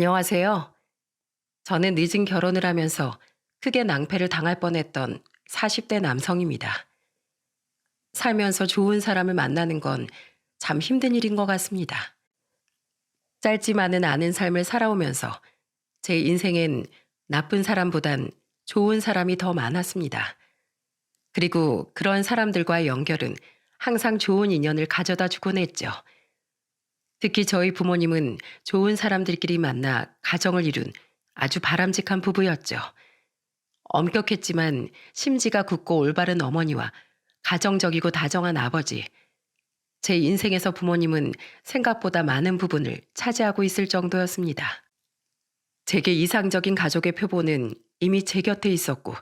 안녕하세요. 저는 늦은 결혼을 하면서 크게 낭패를 당할 뻔했던 40대 남성입니다. 살면서 좋은 사람을 만나는 건 참 힘든 일인 것 같습니다. 짧지만은 않은 삶을 살아오면서 제 인생엔 나쁜 사람보단 좋은 사람이 더 많았습니다. 그리고 그런 사람들과의 연결은 항상 좋은 인연을 가져다 주곤 했죠. 특히 저희 부모님은 좋은 사람들끼리 만나 가정을 이룬 아주 바람직한 부부였죠. 엄격했지만 심지가 굳고 올바른 어머니와 가정적이고 다정한 아버지. 제 인생에서 부모님은 생각보다 많은 부분을 차지하고 있을 정도였습니다. 제게 이상적인 가족의 표본은 이미 제 곁에 있었고,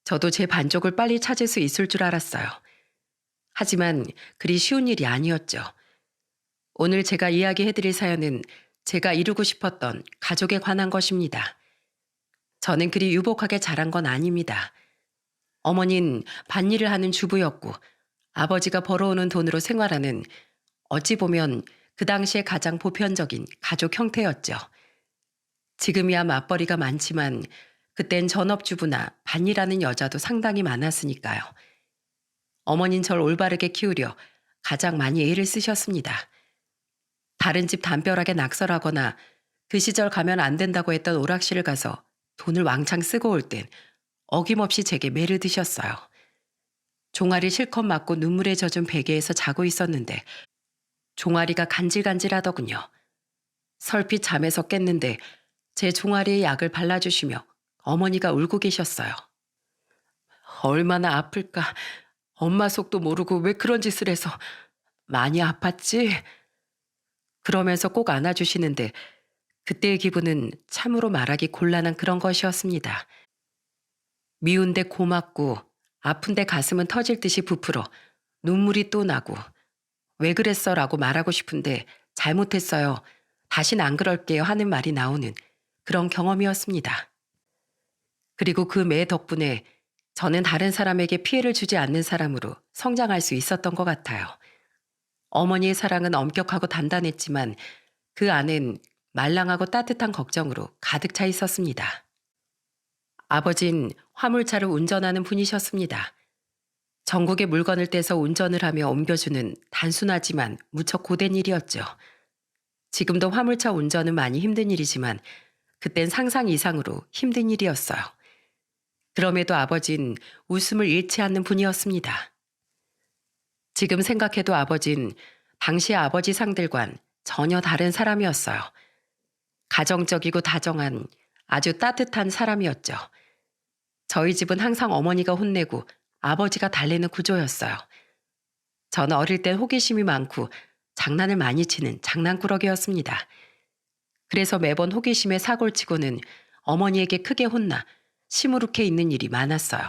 저도 제 반쪽을 빨리 찾을 수 있을 줄 알았어요. 하지만 그리 쉬운 일이 아니었죠. 오늘 제가 이야기해드릴 사연은 제가 이루고 싶었던 가족에 관한 것입니다. 저는 그리 유복하게 자란 건 아닙니다. 어머닌 밭일을 하는 주부였고 아버지가 벌어오는 돈으로 생활하는 어찌 보면 그 당시에 가장 보편적인 가족 형태였죠. 지금이야 맞벌이가 많지만 그땐 전업주부나 밭일하는 여자도 상당히 많았으니까요. 어머닌 절 올바르게 키우려 가장 많이 애를 쓰셨습니다. 다른 집 담벼락에 낙설하거나 그 시절 가면 안 된다고 했던 오락실을 가서 돈을 왕창 쓰고 올 땐 어김없이 제게 매를 드셨어요. 종아리 실컷 맞고 눈물에 젖은 베개에서 자고 있었는데 종아리가 간질간질하더군요. 설핏 잠에서 깼는데 제 종아리에 약을 발라주시며 어머니가 울고 계셨어요. 얼마나 아플까. 엄마 속도 모르고 왜 그런 짓을 해서. 많이 아팠지? 그러면서 꼭 안아주시는데 그때의 기분은 참으로 말하기 곤란한 그런 것이었습니다. 미운데 고맙고 아픈데 가슴은 터질 듯이 부풀어 눈물이 또 나고 왜 그랬어 라고 말하고 싶은데 잘못했어요. 다신 안 그럴게요 하는 말이 나오는 그런 경험이었습니다. 그리고 그 매 덕분에 저는 다른 사람에게 피해를 주지 않는 사람으로 성장할 수 있었던 것 같아요. 어머니의 사랑은 엄격하고 단단했지만 그 안엔 말랑하고 따뜻한 걱정으로 가득 차 있었습니다. 아버진 화물차를 운전하는 분이셨습니다. 전국의 물건을 떼서 운전을 하며 옮겨주는 단순하지만 무척 고된 일이었죠. 지금도 화물차 운전은 많이 힘든 일이지만 그땐 상상 이상으로 힘든 일이었어요. 그럼에도 아버진 웃음을 잃지 않는 분이었습니다. 지금 생각해도 아버진 당시 아버지 상들과는 전혀 다른 사람이었어요. 가정적이고 다정한 아주 따뜻한 사람이었죠. 저희 집은 항상 어머니가 혼내고 아버지가 달래는 구조였어요. 저는 어릴 땐 호기심이 많고 장난을 많이 치는 장난꾸러기였습니다. 그래서 매번 호기심에 사고를 치고는 어머니에게 크게 혼나 시무룩해 있는 일이 많았어요.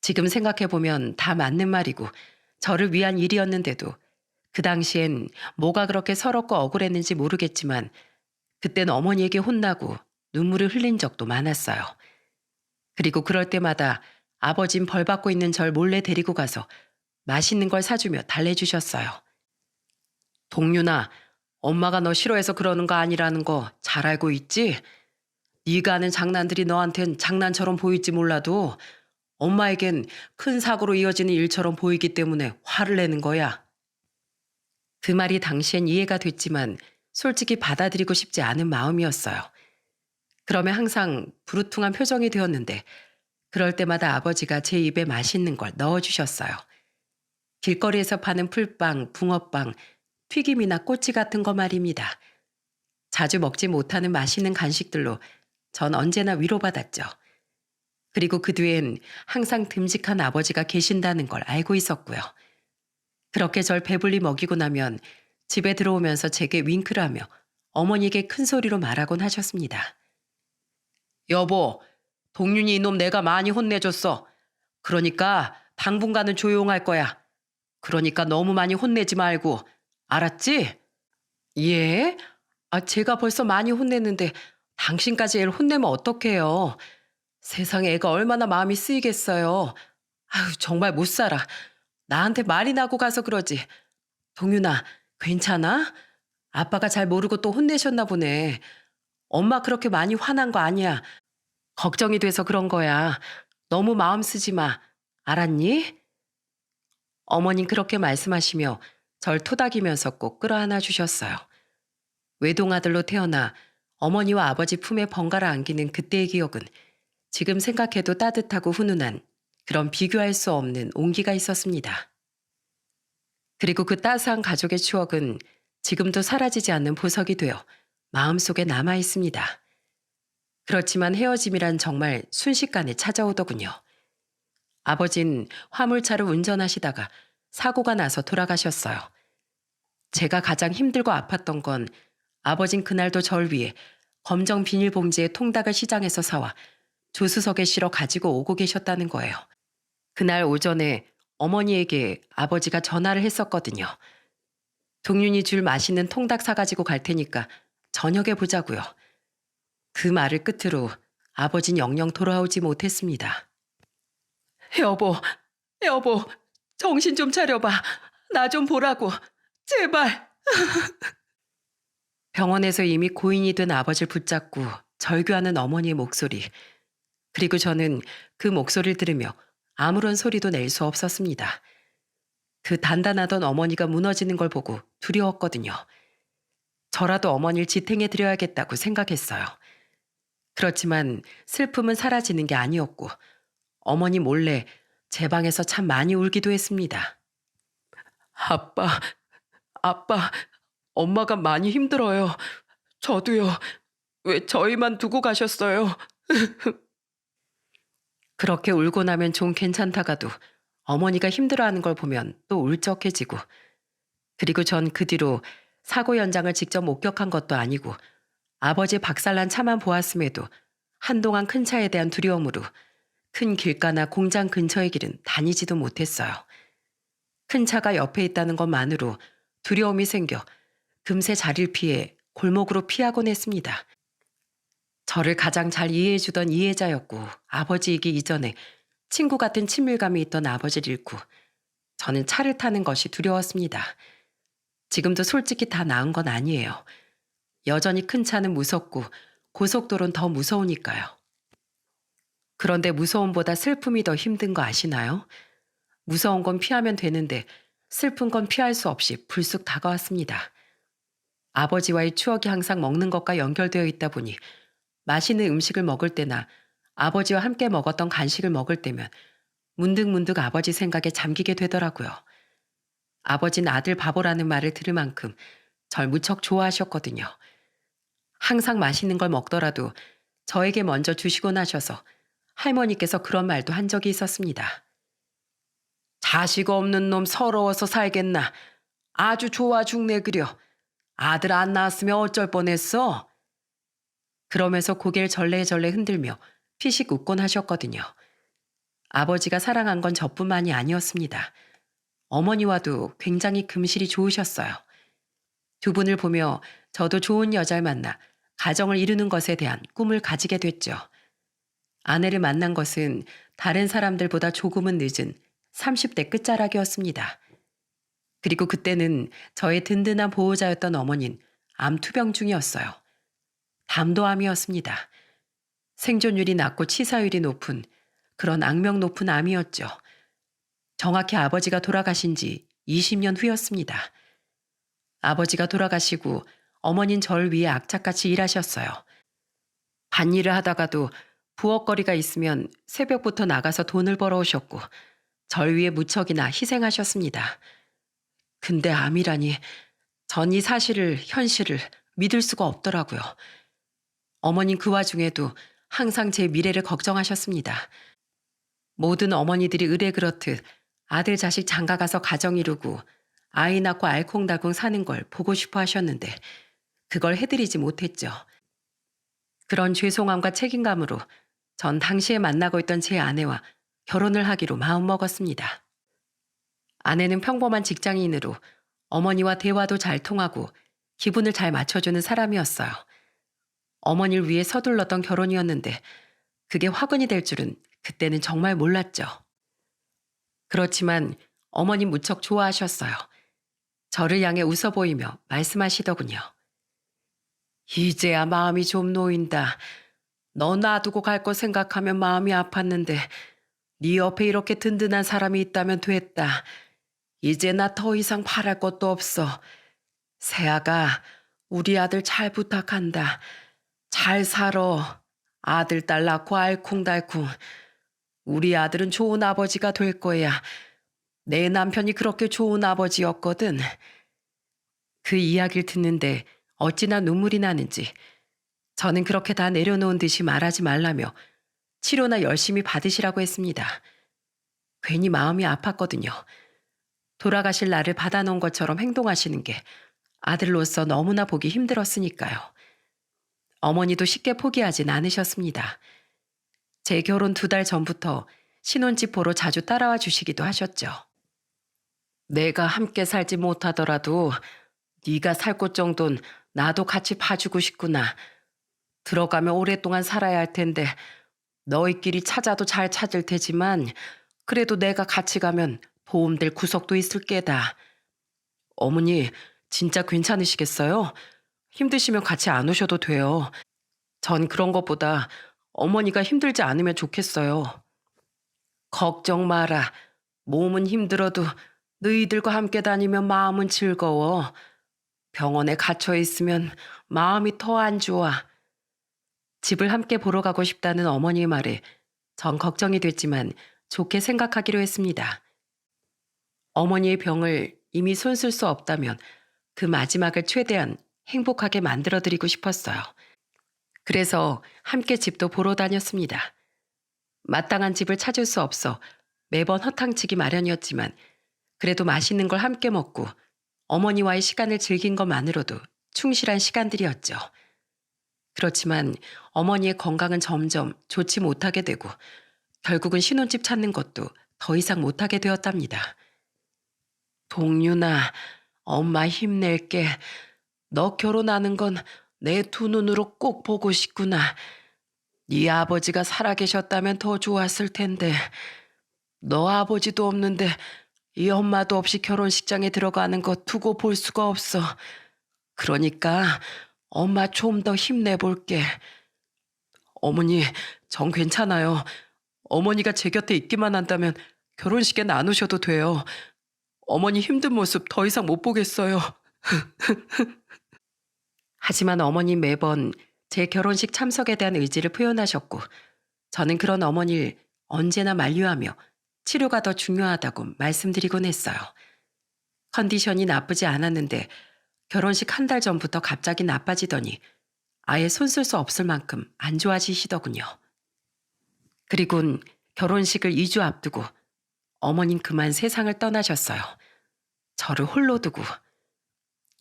지금 생각해보면 다 맞는 말이고 저를 위한 일이었는데도 그 당시엔 뭐가 그렇게 서럽고 억울했는지 모르겠지만 그땐 어머니에게 혼나고 눈물을 흘린 적도 많았어요. 그리고 그럴 때마다 아버진 벌 받고 있는 절 몰래 데리고 가서 맛있는 걸 사주며 달래주셨어요. 동윤아, 엄마가 너 싫어해서 그러는 거 아니라는 거 잘 알고 있지? 네가 하는 장난들이 너한텐 장난처럼 보일지 몰라도 엄마에겐 큰 사고로 이어지는 일처럼 보이기 때문에 화를 내는 거야. 그 말이 당시엔 이해가 됐지만 솔직히 받아들이고 싶지 않은 마음이었어요. 그러면 항상 부르퉁한 표정이 되었는데 그럴 때마다 아버지가 제 입에 맛있는 걸 넣어주셨어요. 길거리에서 파는 풀빵, 붕어빵, 튀김이나 꼬치 같은 거 말입니다. 자주 먹지 못하는 맛있는 간식들로 전 언제나 위로받았죠. 그리고 그 뒤엔 항상 듬직한 아버지가 계신다는 걸 알고 있었고요. 그렇게 절 배불리 먹이고 나면 집에 들어오면서 제게 윙크를 하며 어머니에게 큰 소리로 말하곤 하셨습니다. 여보, 동윤이 이놈 내가 많이 혼내줬어. 그러니까 당분간은 조용할 거야. 그러니까 너무 많이 혼내지 말고. 알았지? 예? 제가 벌써 많이 혼냈는데 당신까지 애를 혼내면 어떡해요. 세상에 애가 얼마나 마음이 쓰이겠어요. 아유, 정말 못 살아. 나한테 말이 나고 가서 그러지. 동윤아, 괜찮아? 아빠가 잘 모르고 또 혼내셨나 보네. 엄마 그렇게 많이 화난 거 아니야. 걱정이 돼서 그런 거야. 너무 마음 쓰지 마. 알았니? 어머님 그렇게 말씀하시며 절 토닥이면서 꼭 끌어안아 주셨어요. 외동아들로 태어나 어머니와 아버지 품에 번갈아 안기는 그때의 기억은 지금 생각해도 따뜻하고 훈훈한 그런 비교할 수 없는 온기가 있었습니다. 그리고 그 따스한 가족의 추억은 지금도 사라지지 않는 보석이 되어 마음속에 남아 있습니다. 그렇지만 헤어짐이란 정말 순식간에 찾아오더군요. 아버진 화물차를 운전하시다가 사고가 나서 돌아가셨어요. 제가 가장 힘들고 아팠던 건 아버진 그날도 절 위해 검정 비닐봉지에 통닭을 시장에서 사와 조수석에 실어 가지고 오고 계셨다는 거예요. 그날 오전에 어머니에게 아버지가 전화를 했었거든요. 동윤이 줄 맛있는 통닭 사가지고 갈 테니까 저녁에 보자고요. 그 말을 끝으로 아버진 영영 돌아오지 못했습니다. 여보, 여보, 정신 좀 차려봐. 나 좀 보라고. 제발. 병원에서 이미 고인이 된 아버지를 붙잡고 절규하는 어머니의 목소리. 그리고 저는 그 목소리를 들으며 아무런 소리도 낼 수 없었습니다. 그 단단하던 어머니가 무너지는 걸 보고 두려웠거든요. 저라도 어머니를 지탱해 드려야겠다고 생각했어요. 그렇지만 슬픔은 사라지는 게 아니었고 어머니 몰래 제 방에서 참 많이 울기도 했습니다. 아빠, 아빠, 엄마가 많이 힘들어요. 저도요. 왜 저희만 두고 가셨어요? 그렇게 울고 나면 좀 괜찮다가도 어머니가 힘들어하는 걸 보면 또 울적해지고 그리고 전 그 뒤로 사고 현장을 직접 목격한 것도 아니고 아버지 박살난 차만 보았음에도 한동안 큰 차에 대한 두려움으로 큰 길가나 공장 근처의 길은 다니지도 못했어요. 큰 차가 옆에 있다는 것만으로 두려움이 생겨 금세 자리를 피해 골목으로 피하곤 했습니다. 저를 가장 잘 이해해주던 이해자였고 아버지이기 이전에 친구 같은 친밀감이 있던 아버지를 잃고 저는 차를 타는 것이 두려웠습니다. 지금도 솔직히 다 나은 건 아니에요. 여전히 큰 차는 무섭고 고속도로는 더 무서우니까요. 그런데 무서움보다 슬픔이 더 힘든 거 아시나요? 무서운 건 피하면 되는데 슬픈 건 피할 수 없이 불쑥 다가왔습니다. 아버지와의 추억이 항상 먹는 것과 연결되어 있다 보니 맛있는 음식을 먹을 때나 아버지와 함께 먹었던 간식을 먹을 때면 문득문득 아버지 생각에 잠기게 되더라고요. 아버지는 아들 바보라는 말을 들을 만큼 절 무척 좋아하셨거든요. 항상 맛있는 걸 먹더라도 저에게 먼저 주시고 나셔서 할머니께서 그런 말도 한 적이 있었습니다. 자식 없는 놈 서러워서 살겠나. 아주 좋아 죽네 그려. 아들 안 낳았으면 어쩔 뻔했어. 그러면서 고개를 절레절레 흔들며 피식 웃곤 하셨거든요. 아버지가 사랑한 건 저뿐만이 아니었습니다. 어머니와도 굉장히 금실이 좋으셨어요. 두 분을 보며 저도 좋은 여자를 만나 가정을 이루는 것에 대한 꿈을 가지게 됐죠. 아내를 만난 것은 다른 사람들보다 조금은 늦은 30대 끝자락이었습니다. 그리고 그때는 저의 든든한 보호자였던 어머니는 암 투병 중이었어요. 담도암이었습니다. 생존율이 낮고 치사율이 높은 그런 악명 높은 암이었죠. 정확히 아버지가 돌아가신 지 20년 후였습니다. 아버지가 돌아가시고 어머니는 절 위해 악착같이 일하셨어요. 밭일을 하다가도 부엌거리가 있으면 새벽부터 나가서 돈을 벌어오셨고 절 위해 무척이나 희생하셨습니다. 근데 암이라니 전 이 사실을 현실을 믿을 수가 없더라고요. 어머님 그 와중에도 항상 제 미래를 걱정하셨습니다. 모든 어머니들이 의례 그렇듯 아들 자식 장가가서 가정 이루고 아이 낳고 알콩달콩 사는 걸 보고 싶어 하셨는데 그걸 해드리지 못했죠. 그런 죄송함과 책임감으로 전 당시에 만나고 있던 제 아내와 결혼을 하기로 마음먹었습니다. 아내는 평범한 직장인으로 어머니와 대화도 잘 통하고 기분을 잘 맞춰주는 사람이었어요. 어머니를 위해 서둘렀던 결혼이었는데 그게 화근이 될 줄은 그때는 정말 몰랐죠. 그렇지만 어머니 무척 좋아하셨어요. 저를 향해 웃어 보이며 말씀하시더군요. 이제야 마음이 좀 놓인다. 너 놔두고 갈 거 생각하면 마음이 아팠는데 네 옆에 이렇게 든든한 사람이 있다면 됐다. 이제 나 더 이상 바랄 것도 없어. 세아가 우리 아들 잘 부탁한다. 잘 살아. 아들 딸 낳고 알콩달콩. 우리 아들은 좋은 아버지가 될 거야. 내 남편이 그렇게 좋은 아버지였거든. 그 이야기를 듣는데 어찌나 눈물이 나는지 저는 그렇게 다 내려놓은 듯이 말하지 말라며 치료나 열심히 받으시라고 했습니다. 괜히 마음이 아팠거든요. 돌아가실 날을 받아놓은 것처럼 행동하시는 게 아들로서 너무나 보기 힘들었으니까요. 어머니도 쉽게 포기하진 않으셨습니다. 제 결혼 2달 전부터 신혼집 보러 자주 따라와 주시기도 하셨죠. 내가 함께 살지 못하더라도 네가 살 곳 정도는 나도 같이 봐주고 싶구나. 들어가면 오랫동안 살아야 할 텐데 너희끼리 찾아도 잘 찾을 테지만 그래도 내가 같이 가면 도움될 구석도 있을 게다. 어머니 진짜 괜찮으시겠어요? 힘드시면 같이 안 오셔도 돼요. 전 그런 것보다 어머니가 힘들지 않으면 좋겠어요. 걱정 마라. 몸은 힘들어도 너희들과 함께 다니면 마음은 즐거워. 병원에 갇혀 있으면 마음이 더 안 좋아. 집을 함께 보러 가고 싶다는 어머니의 말에 전 걱정이 됐지만 좋게 생각하기로 했습니다. 어머니의 병을 이미 손쓸 수 없다면 그 마지막을 최대한 행복하게 만들어드리고 싶었어요. 그래서 함께 집도 보러 다녔습니다. 마땅한 집을 찾을 수 없어 매번 허탕치기 마련이었지만 그래도 맛있는 걸 함께 먹고 어머니와의 시간을 즐긴 것만으로도 충실한 시간들이었죠. 그렇지만 어머니의 건강은 점점 좋지 못하게 되고 결국은 신혼집 찾는 것도 더 이상 못하게 되었답니다. 동윤아, 엄마 힘낼게. 너 결혼하는 건 내 2눈으로 꼭 보고 싶구나. 네 아버지가 살아계셨다면 더 좋았을 텐데. 너 아버지도 없는데 이 엄마도 없이 결혼식장에 들어가는 거 두고 볼 수가 없어. 그러니까 엄마 좀 더 힘내볼게. 어머니, 전 괜찮아요. 어머니가 제 곁에 있기만 한다면 결혼식엔 안 오셔도 돼요. 어머니 힘든 모습 더 이상 못 보겠어요. 하지만 어머니 매번 제 결혼식 참석에 대한 의지를 표현하셨고 저는 그런 어머니를 언제나 만류하며 치료가 더 중요하다고 말씀드리곤 했어요. 컨디션이 나쁘지 않았는데 결혼식 1달 전부터 갑자기 나빠지더니 아예 손쓸 수 없을 만큼 안 좋아지시더군요. 그리곤 결혼식을 2주 앞두고 어머님 그만 세상을 떠나셨어요. 저를 홀로 두고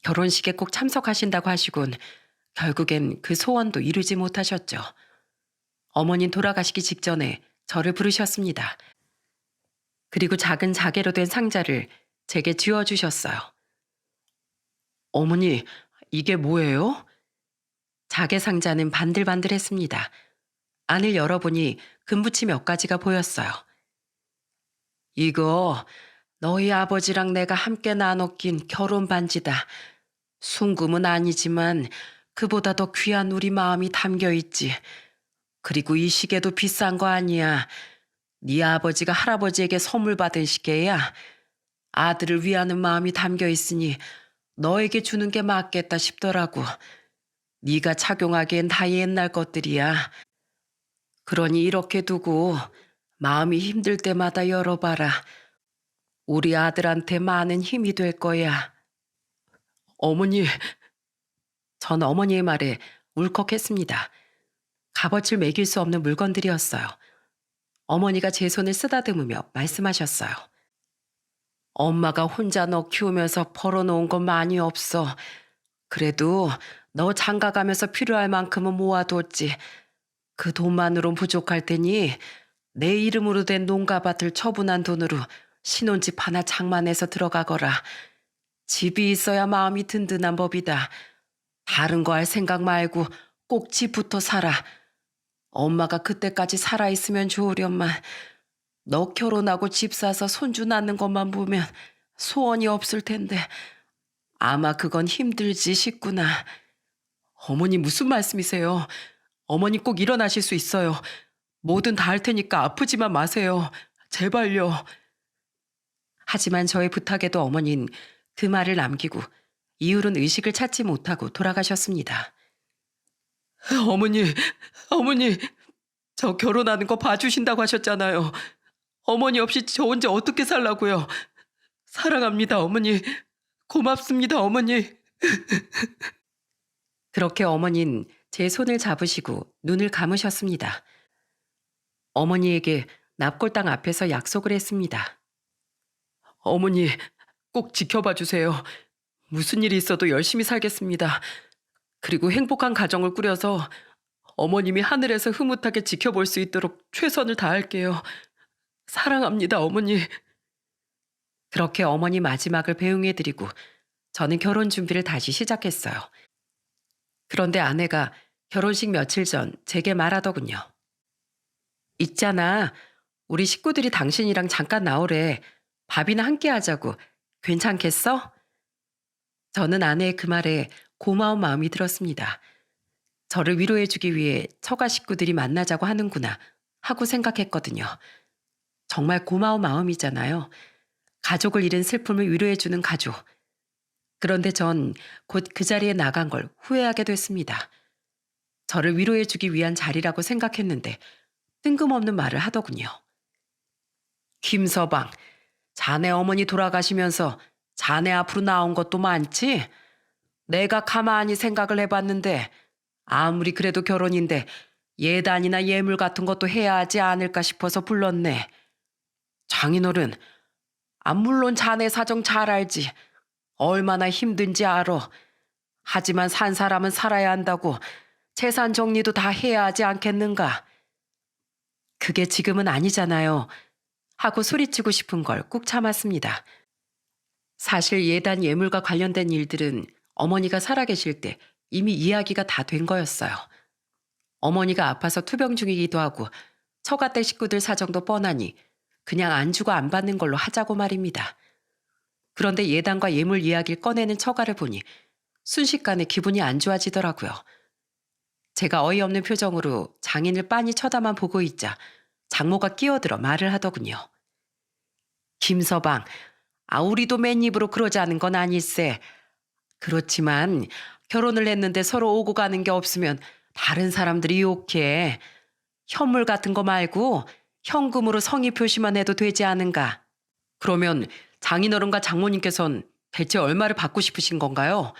결혼식에 꼭 참석하신다고 하시곤 결국엔 그 소원도 이루지 못하셨죠. 어머님 돌아가시기 직전에 저를 부르셨습니다. 그리고 작은 자개로 된 상자를 제게 쥐어주셨어요. 어머니, 이게 뭐예요? 자개 상자는 반들반들했습니다. 안을 열어보니 금붙이 몇 가지가 보였어요. 이거 너희 아버지랑 내가 함께 나눠 낀 결혼 반지다. 순금은 아니지만 그보다 더 귀한 우리 마음이 담겨 있지. 그리고 이 시계도 비싼 거 아니야. 네 아버지가 할아버지에게 선물 받은 시계야. 아들을 위하는 마음이 담겨 있으니 너에게 주는 게 맞겠다 싶더라고. 네가 착용하기엔 다 옛날 것들이야. 그러니 이렇게 두고 마음이 힘들 때마다 열어봐라. 우리 아들한테 많은 힘이 될 거야. 어머니, 전 어머니의 말에 울컥했습니다. 값어치를 매길 수 없는 물건들이었어요. 어머니가 제 손을 쓰다듬으며 말씀하셨어요. 엄마가 혼자 너 키우면서 벌어놓은 건 많이 없어. 그래도 너 장가가면서 필요할 만큼은 모아뒀지. 그 돈만으론 부족할 테니 내 이름으로 된 농가밭을 처분한 돈으로 신혼집 하나 장만해서 들어가거라. 집이 있어야 마음이 든든한 법이다. 다른 거 할 생각 말고 꼭 집부터 살아. 엄마가 그때까지 살아있으면 좋으련만 너 결혼하고 집 사서 손주 낳는 것만 보면 소원이 없을 텐데 아마 그건 힘들지 싶구나. 어머니 무슨 말씀이세요? 어머니 꼭 일어나실 수 있어요. 뭐든 다 할 테니까 아프지만 마세요. 제발요. 하지만 저의 부탁에도 어머니는 그 말을 남기고 이후로는 의식을 찾지 못하고 돌아가셨습니다. 어머니, 어머니, 저 결혼하는 거 봐주신다고 하셨잖아요. 어머니 없이 저 혼자 어떻게 살라고요? 사랑합니다, 어머니. 고맙습니다, 어머니. 그렇게 어머니는 제 손을 잡으시고 눈을 감으셨습니다. 어머니에게 납골당 앞에서 약속을 했습니다. 어머니, 꼭 지켜봐 주세요. 무슨 일이 있어도 열심히 살겠습니다. 그리고 행복한 가정을 꾸려서 어머님이 하늘에서 흐뭇하게 지켜볼 수 있도록 최선을 다할게요. 사랑합니다, 어머니. 그렇게 어머니 마지막을 배웅해드리고 저는 결혼 준비를 다시 시작했어요. 그런데 아내가 결혼식 며칠 전 제게 말하더군요. 있잖아, 우리 식구들이 당신이랑 잠깐 나오래. 밥이나 함께 하자고. 괜찮겠어? 저는 아내의 그 말에 고마운 마음이 들었습니다. 저를 위로해주기 위해 처가 식구들이 만나자고 하는구나 하고 생각했거든요. 정말 고마운 마음이잖아요. 가족을 잃은 슬픔을 위로해주는 가족. 그런데 전 곧 그 자리에 나간 걸 후회하게 됐습니다. 저를 위로해주기 위한 자리라고 생각했는데 뜬금없는 말을 하더군요. 김서방, 자네 어머니 돌아가시면서 자네 앞으로 나온 것도 많지? 내가 가만히 생각을 해봤는데 아무리 그래도 결혼인데 예단이나 예물 같은 것도 해야 하지 않을까 싶어서 불렀네. 장인어른, 물론 자네 사정 잘 알지. 얼마나 힘든지 알아. 하지만 산 사람은 살아야 한다고 재산 정리도 다 해야 하지 않겠는가? 그게 지금은 아니잖아요. 하고 소리치고 싶은 걸 꾹 참았습니다. 사실 예단 예물과 관련된 일들은 어머니가 살아계실 때 이미 이야기가 다 된 거였어요. 어머니가 아파서 투병 중이기도 하고 처가댁 식구들 사정도 뻔하니 그냥 안 주고 안 받는 걸로 하자고 말입니다. 그런데 예단과 예물 이야기를 꺼내는 처가를 보니 순식간에 기분이 안 좋아지더라고요. 제가 어이없는 표정으로 장인을 빤히 쳐다만 보고 있자 장모가 끼어들어 말을 하더군요. 김서방, 우리도 맨입으로 그러자는 건 아닐세. 그렇지만 결혼을 했는데 서로 오고 가는 게 없으면 다른 사람들이 욕해. 현물 같은 거 말고 현금으로 성의 표시만 해도 되지 않은가? 그러면 장인어른과 장모님께선 대체 얼마를 받고 싶으신 건가요?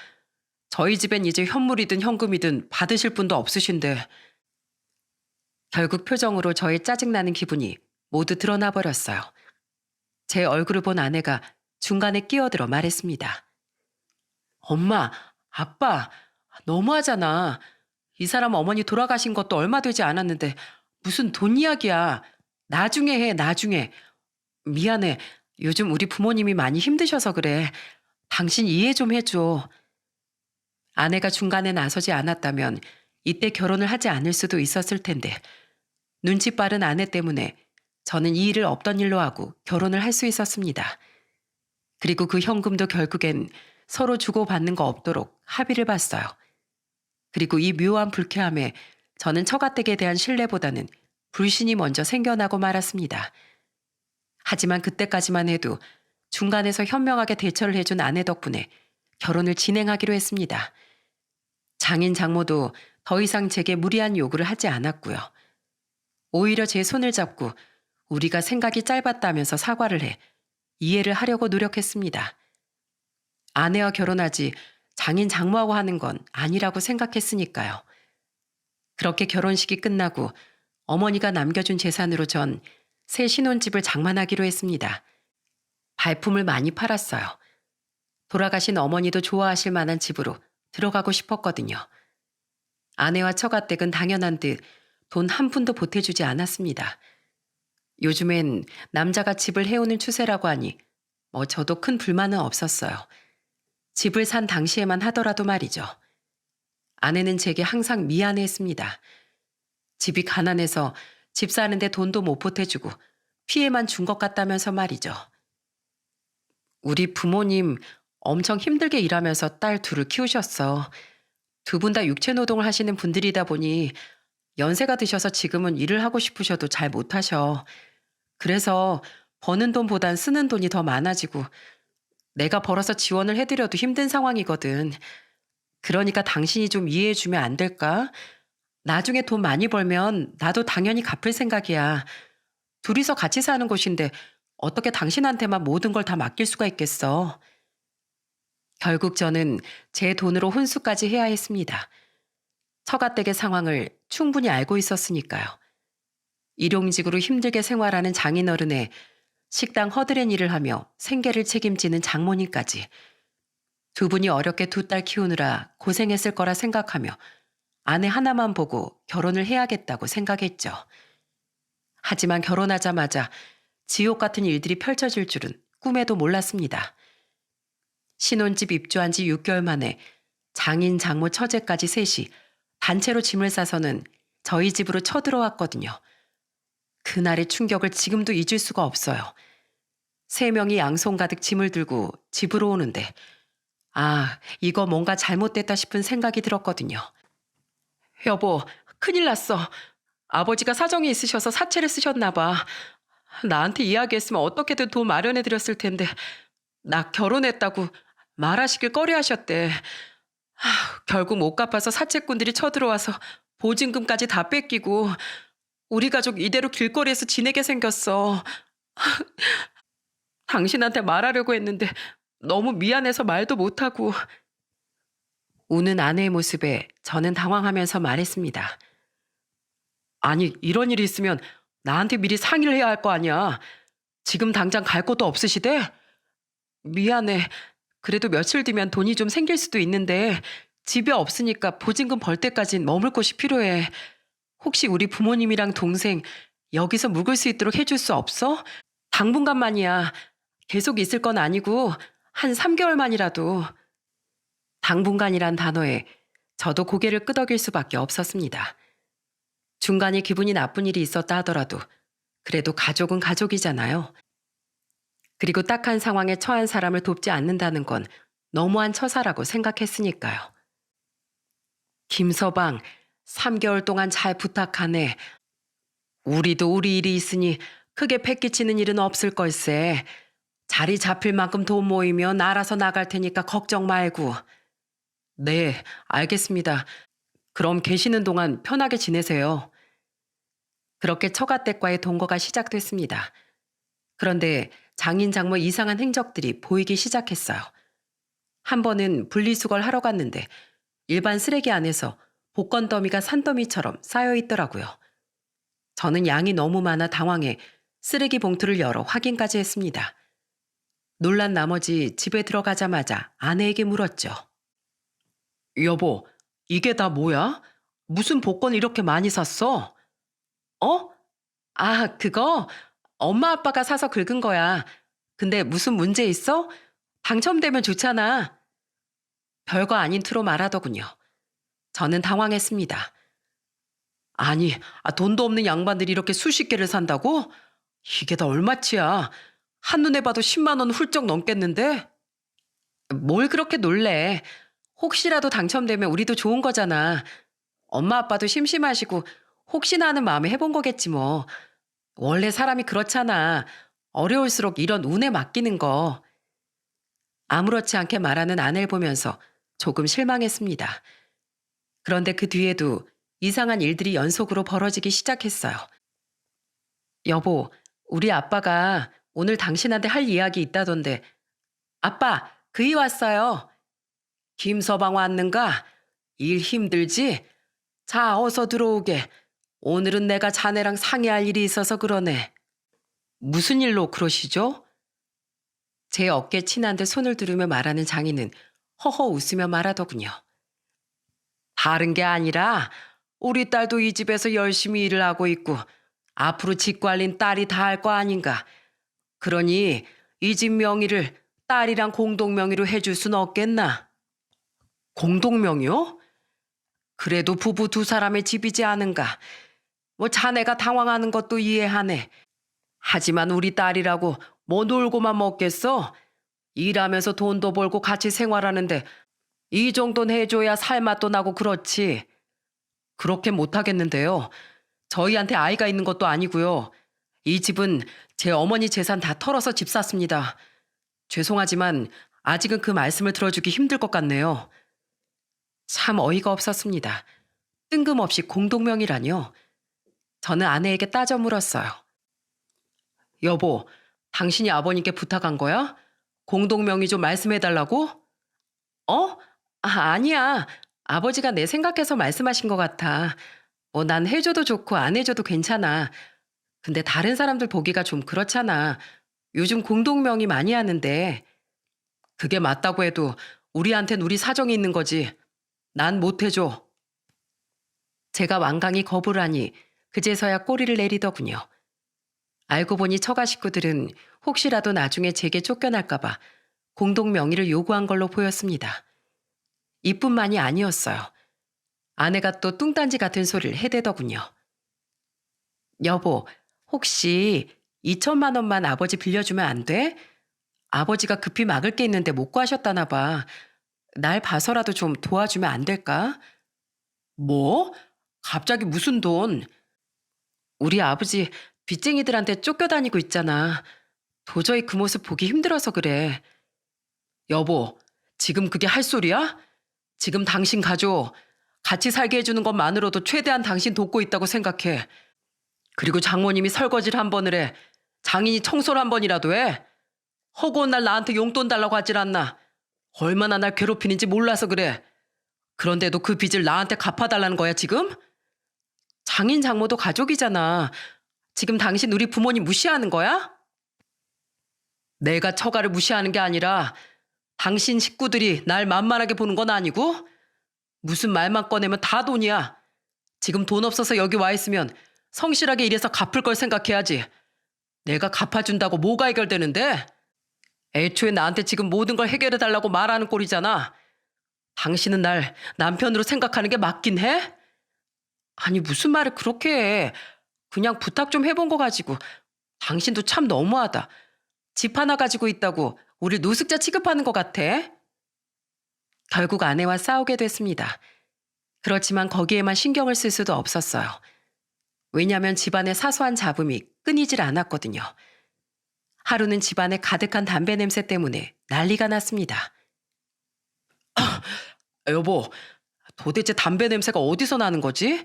저희 집엔 이제 현물이든 현금이든 받으실 분도 없으신데. 결국 표정으로 저의 짜증나는 기분이 모두 드러나 버렸어요. 제 얼굴을 본 아내가 중간에 끼어들어 말했습니다. 엄마, 아빠, 너무하잖아. 이 사람 어머니 돌아가신 것도 얼마 되지 않았는데 무슨 돈 이야기야. 나중에 해, 나중에. 미안해. 요즘 우리 부모님이 많이 힘드셔서 그래. 당신 이해 좀 해줘. 아내가 중간에 나서지 않았다면 이때 결혼을 하지 않을 수도 있었을 텐데 눈치 빠른 아내 때문에 저는 이 일을 없던 일로 하고 결혼을 할 수 있었습니다. 그리고 그 현금도 결국엔 서로 주고받는 거 없도록 합의를 봤어요. 그리고 이 묘한 불쾌함에 저는 처가댁에 대한 신뢰보다는 불신이 먼저 생겨나고 말았습니다. 하지만 그때까지만 해도 중간에서 현명하게 대처를 해준 아내 덕분에 결혼을 진행하기로 했습니다. 장인 장모도 더 이상 제게 무리한 요구를 하지 않았고요. 오히려 제 손을 잡고 우리가 생각이 짧았다면서 사과를 해 이해를 하려고 노력했습니다. 아내와 결혼하지 장인 장모하고 하는 건 아니라고 생각했으니까요. 그렇게 결혼식이 끝나고 어머니가 남겨준 재산으로 전 새 신혼집을 장만하기로 했습니다. 발품을 많이 팔았어요. 돌아가신 어머니도 좋아하실 만한 집으로 들어가고 싶었거든요. 아내와 처가댁은 당연한 듯 돈 한 푼도 보태주지 않았습니다. 요즘엔 남자가 집을 해오는 추세라고 하니 저도 큰 불만은 없었어요. 집을 산 당시에만 하더라도 말이죠. 아내는 제게 항상 미안해했습니다. 집이 가난해서 집 사는데 돈도 못 보태주고 피해만 준 것 같다면서 말이죠. 우리 부모님 엄청 힘들게 일하면서 딸 둘을 키우셨어. 두 분 다 육체 노동을 하시는 분들이다 보니 연세가 드셔서 지금은 일을 하고 싶으셔도 잘 못하셔. 그래서 버는 돈보단 쓰는 돈이 더 많아지고 내가 벌어서 지원을 해드려도 힘든 상황이거든. 그러니까 당신이 좀 이해해주면 안 될까? 나중에 돈 많이 벌면 나도 당연히 갚을 생각이야. 둘이서 같이 사는 곳인데 어떻게 당신한테만 모든 걸 다 맡길 수가 있겠어. 결국 저는 제 돈으로 혼수까지 해야 했습니다. 처가댁의 상황을 충분히 알고 있었으니까요. 일용직으로 힘들게 생활하는 장인어른의 식당 허드렛 일을 하며 생계를 책임지는 장모님까지 두 분이 어렵게 두 딸 키우느라 고생했을 거라 생각하며 아내 하나만 보고 결혼을 해야겠다고 생각했죠. 하지만 결혼하자마자 지옥 같은 일들이 펼쳐질 줄은 꿈에도 몰랐습니다. 신혼집 입주한 지 6개월 만에 장인, 장모, 처제까지 셋이 단체로 짐을 싸서는 저희 집으로 쳐들어왔거든요. 그날의 충격을 지금도 잊을 수가 없어요. 세 명이 양손 가득 짐을 들고 집으로 오는데 이거 뭔가 잘못됐다 싶은 생각이 들었거든요. 여보, 큰일 났어. 아버지가 사정이 있으셔서 사채를 쓰셨나 봐. 나한테 이야기했으면 어떻게든 돈 마련해 드렸을 텐데 나 결혼했다고 말하시길 꺼려하셨대. 결국 못 갚아서 사채꾼들이 쳐들어와서 보증금까지 다 뺏기고 우리 가족 이대로 길거리에서 지내게 생겼어. 당신한테 말하려고 했는데 너무 미안해서 말도 못하고. 우는 아내의 모습에 저는 당황하면서 말했습니다. 아니, 이런 일이 있으면 나한테 미리 상의를 해야 할 거 아니야. 지금 당장 갈 곳도 없으시대? 미안해. 그래도 며칠 뒤면 돈이 좀 생길 수도 있는데 집에 없으니까 보증금 벌 때까진 머물 곳이 필요해. 혹시 우리 부모님이랑 동생 여기서 묵을 수 있도록 해줄 수 없어? 당분간만이야. 계속 있을 건 아니고 한 3개월만이라도. 당분간이란 단어에 저도 고개를 끄덕일 수밖에 없었습니다. 중간에 기분이 나쁜 일이 있었다 하더라도 그래도 가족은 가족이잖아요. 그리고 딱한 상황에 처한 사람을 돕지 않는다는 건 너무한 처사라고 생각했으니까요. 김서방, 3개월 동안 잘 부탁하네. 우리도 우리 일이 있으니 크게 패기치는 일은 없을 걸세. 자리 잡힐 만큼 돈 모이면 알아서 나갈 테니까 걱정 말고. 네, 알겠습니다. 그럼 계시는 동안 편하게 지내세요. 그렇게 처가댁과의 동거가 시작됐습니다. 그런데 장인 장모 이상한 행적들이 보이기 시작했어요. 한 번은 분리수거를 하러 갔는데 일반 쓰레기 안에서 복권 더미가 산더미처럼 쌓여 있더라고요. 저는 양이 너무 많아 당황해 쓰레기 봉투를 열어 확인까지 했습니다. 놀란 나머지 집에 들어가자마자 아내에게 물었죠. 여보, 이게 다 뭐야? 무슨 복권 이렇게 많이 샀어? 어? 그거 엄마 아빠가 사서 긁은 거야. 근데 무슨 문제 있어? 당첨되면 좋잖아. 별거 아닌 투로 말하더군요. 저는 당황했습니다. 아니, 돈도 없는 양반들이 이렇게 수십 개를 산다고? 이게 다 얼마치야? 한눈에 봐도 10만 원 훌쩍 넘겠는데? 뭘 그렇게 놀래? 혹시라도 당첨되면 우리도 좋은 거잖아. 엄마 아빠도 심심하시고 혹시나 하는 마음에 해본 거겠지 뭐. 원래 사람이 그렇잖아. 어려울수록 이런 운에 맡기는 거. 아무렇지 않게 말하는 아내를 보면서 조금 실망했습니다. 그런데 그 뒤에도 이상한 일들이 연속으로 벌어지기 시작했어요. 여보, 우리 아빠가 오늘 당신한테 할 이야기 있다던데. 아빠, 그이 왔어요. 김서방 왔는가? 일 힘들지? 자, 어서 들어오게. 오늘은 내가 자네랑 상의할 일이 있어서 그러네. 무슨 일로 그러시죠? 제 어깨 친한 데 손을 두르며 말하는 장인은 허허 웃으며 말하더군요. 다른 게 아니라 우리 딸도 이 집에서 열심히 일을 하고 있고 앞으로 집 관리는 딸이 다 할 거 아닌가. 그러니 이 집 명의를 딸이랑 공동명의로 해줄 순 없겠나? 공동명의요? 그래도 부부 두 사람의 집이지 않은가. 뭐 자네가 당황하는 것도 이해하네. 하지만 우리 딸이라고 뭐 놀고만 먹겠어? 일하면서 돈도 벌고 같이 생활하는데 이 정도는 해줘야 살맛도 나고 그렇지. 그렇게 못하겠는데요. 저희한테 아이가 있는 것도 아니고요. 이 집은 제 어머니 재산 다 털어서 집 샀습니다. 죄송하지만 아직은 그 말씀을 들어주기 힘들 것 같네요. 참 어이가 없었습니다. 뜬금없이 공동명의라뇨. 저는 아내에게 따져 물었어요. 여보, 당신이 아버님께 부탁한 거야? 공동명의 좀 말씀해달라고? 어? 아니야. 아버지가 내 생각해서 말씀하신 것 같아. 난 해줘도 좋고 안 해줘도 괜찮아. 근데 다른 사람들 보기가 좀 그렇잖아. 요즘 공동명의 많이 하는데. 그게 맞다고 해도 우리한텐 우리 사정이 있는 거지. 난 못 해줘. 제가 완강히 거부를 하니 그제서야 꼬리를 내리더군요. 알고 보니 처가 식구들은 혹시라도 나중에 제게 쫓겨날까봐 공동명의를 요구한 걸로 보였습니다. 이뿐만이 아니었어요. 아내가 또 뚱딴지 같은 소리를 해대더군요. 여보, 혹시 2천만 원만 아버지 빌려주면 안 돼? 아버지가 급히 막을 게 있는데 못 구하셨다나 봐. 날 봐서라도 좀 도와주면 안 될까? 뭐? 갑자기 무슨 돈? 우리 아버지 빚쟁이들한테 쫓겨다니고 있잖아. 도저히 그 모습 보기 힘들어서 그래. 여보, 지금 그게 할 소리야? 지금 당신 가족 같이 살게 해주는 것만으로도 최대한 당신 돕고 있다고 생각해. 그리고 장모님이 설거지를 한 번을 해. 장인이 청소를 한 번이라도 해. 허구한 날 나한테 용돈 달라고 하질 않나. 얼마나 날 괴롭히는지 몰라서 그래. 그런데도 그 빚을 나한테 갚아달라는 거야 지금? 장인 장모도 가족이잖아. 지금 당신 우리 부모님 무시하는 거야? 내가 처가를 무시하는 게 아니라 당신 식구들이 날 만만하게 보는 건 아니고 무슨 말만 꺼내면 다 돈이야. 지금 돈 없어서 여기 와 있으면 성실하게 일해서 갚을 걸 생각해야지. 내가 갚아준다고 뭐가 해결되는데? 애초에 나한테 지금 모든 걸 해결해달라고 말하는 꼴이잖아. 당신은 날 남편으로 생각하는 게 맞긴 해? 아니 무슨 말을 그렇게 해. 그냥 부탁 좀 해본 거 가지고. 당신도 참 너무하다. 집 하나 가지고 있다고 우리 노숙자 취급하는 것 같아. 결국 아내와 싸우게 됐습니다. 그렇지만 거기에만 신경을 쓸 수도 없었어요. 왜냐하면 집안의 사소한 잡음이 끊이질 않았거든요. 하루는 집안에 가득한 담배 냄새 때문에 난리가 났습니다. 여보, 도대체 담배 냄새가 어디서 나는 거지?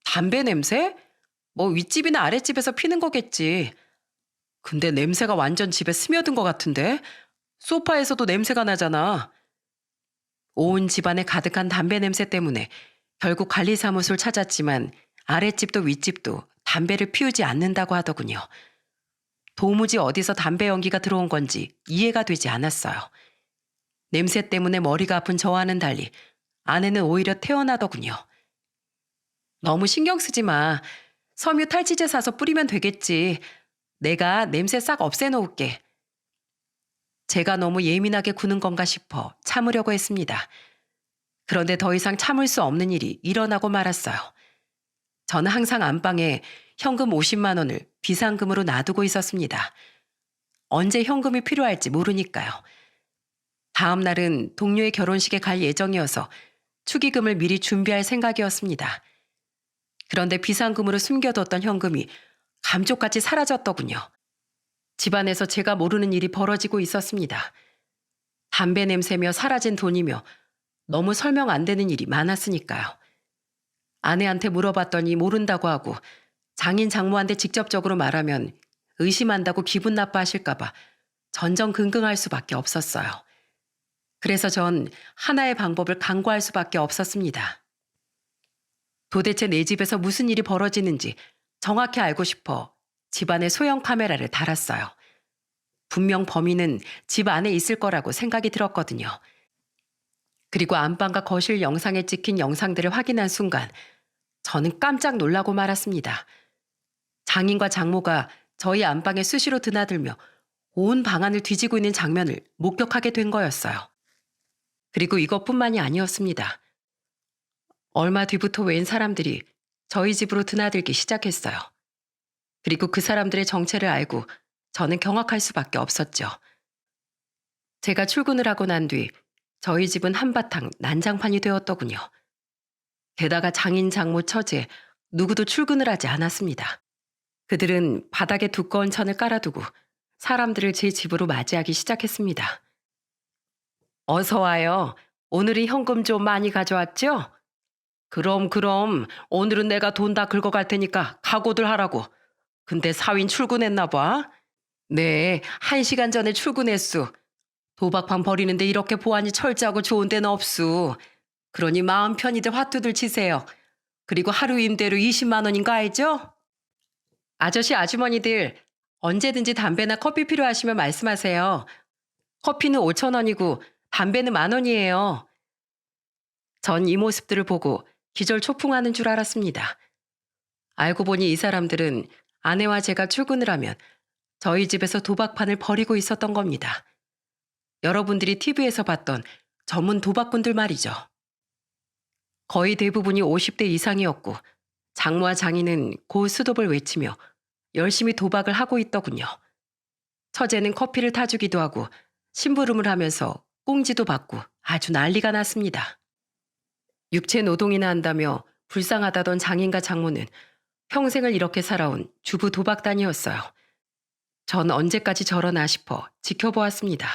담배 냄새? 뭐 윗집이나 아랫집에서 피는 거겠지. 근데 냄새가 완전 집에 스며든 것 같은데? 소파에서도 냄새가 나잖아. 온 집안에 가득한 담배 냄새 때문에 결국 관리사무소를 찾았지만 아랫집도 윗집도 담배를 피우지 않는다고 하더군요. 도무지 어디서 담배 연기가 들어온 건지 이해가 되지 않았어요. 냄새 때문에 머리가 아픈 저와는 달리 아내는 오히려 태어나더군요. 너무 신경 쓰지 마. 섬유 탈취제 사서 뿌리면 되겠지. 내가 냄새 싹 없애놓을게. 제가 너무 예민하게 구는 건가 싶어 참으려고 했습니다. 그런데 더 이상 참을 수 없는 일이 일어나고 말았어요. 저는 항상 안방에 현금 50만 원을 비상금으로 놔두고 있었습니다. 언제 현금이 필요할지 모르니까요. 다음 날은 동료의 결혼식에 갈 예정이어서 축의금을 미리 준비할 생각이었습니다. 그런데 비상금으로 숨겨뒀던 현금이 감쪽같이 사라졌더군요. 집안에서 제가 모르는 일이 벌어지고 있었습니다. 담배 냄새며 사라진 돈이며 너무 설명 안 되는 일이 많았으니까요. 아내한테 물어봤더니 모른다고 하고 장인 장모한테 직접적으로 말하면 의심한다고 기분 나빠하실까봐 전전긍긍할 수밖에 없었어요. 그래서 전 하나의 방법을 강구할 수밖에 없었습니다. 도대체 내 집에서 무슨 일이 벌어지는지 정확히 알고 싶어 집안에 소형 카메라를 달았어요. 분명 범인은 집 안에 있을 거라고 생각이 들었거든요. 그리고 안방과 거실 영상에 찍힌 영상들을 확인한 순간 저는 깜짝 놀라고 말았습니다. 장인과 장모가 저희 안방에 수시로 드나들며 온 방안을 뒤지고 있는 장면을 목격하게 된 거였어요. 그리고 이것뿐만이 아니었습니다. 얼마 뒤부터 웬 사람들이 저희 집으로 드나들기 시작했어요. 그리고 그 사람들의 정체를 알고 저는 경악할 수밖에 없었죠. 제가 출근을 하고 난 뒤 저희 집은 한바탕 난장판이 되었더군요. 게다가 장인, 장모, 처제 누구도 출근을 하지 않았습니다. 그들은 바닥에 두꺼운 천을 깔아두고 사람들을 제 집으로 맞이하기 시작했습니다. 어서 와요. 오늘은 현금 좀 많이 가져왔죠? 그럼 오늘은 내가 돈 다 긁어갈 테니까 각오들 하라고. 근데 사윈 출근했나 봐. 네, 1시간 전에 출근했수. 도박판 버리는데 이렇게 보안이 철저하고 좋은 데는 없수. 그러니 마음 편히들 화투들 치세요. 그리고 하루 임대료 20만 원인가 알죠? 아저씨 아주머니들 언제든지 담배나 커피 필요하시면 말씀하세요. 커피는 5천 원이고 담배는 1만 원이에요. 전 이 모습들을 보고 기절초풍하는 줄 알았습니다. 알고 보니 이 사람들은 아내와 제가 출근을 하면 저희 집에서 도박판을 벌이고 있었던 겁니다. 여러분들이 TV에서 봤던 전문 도박꾼들 말이죠. 거의 대부분이 50대 이상이었고 장모와 장인은 고스톱을 외치며 열심히 도박을 하고 있더군요. 처제는 커피를 타주기도 하고 심부름을 하면서 꽁지도 받고 아주 난리가 났습니다. 육체 노동이나 한다며 불쌍하다던 장인과 장모는 평생을 이렇게 살아온 주부 도박단이었어요. 전 언제까지 저러나 싶어 지켜보았습니다.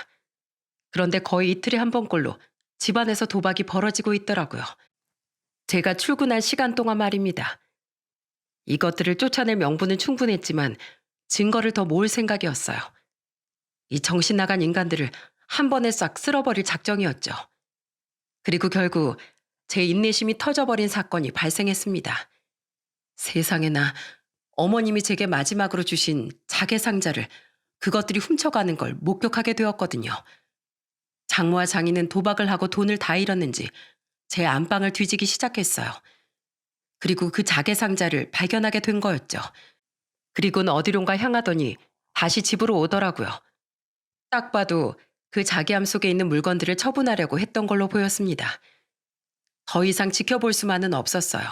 그런데 거의 이틀에 한 번꼴로 집안에서 도박이 벌어지고 있더라고요. 제가 출근한 시간 동안 말입니다. 이것들을 쫓아낼 명분은 충분했지만 증거를 더 모을 생각이었어요. 이 정신 나간 인간들을 한 번에 싹 쓸어버릴 작정이었죠. 그리고 결국 제 인내심이 터져버린 사건이 발생했습니다. 세상에나 어머님이 제게 마지막으로 주신 자개 상자를 그것들이 훔쳐가는 걸 목격하게 되었거든요. 장모와 장인은 도박을 하고 돈을 다 잃었는지 제 안방을 뒤지기 시작했어요. 그리고 그 자개 상자를 발견하게 된 거였죠. 그리고는 어디론가 향하더니 다시 집으로 오더라고요. 딱 봐도 그 자개함 속에 있는 물건들을 처분하려고 했던 걸로 보였습니다. 더 이상 지켜볼 수만은 없었어요.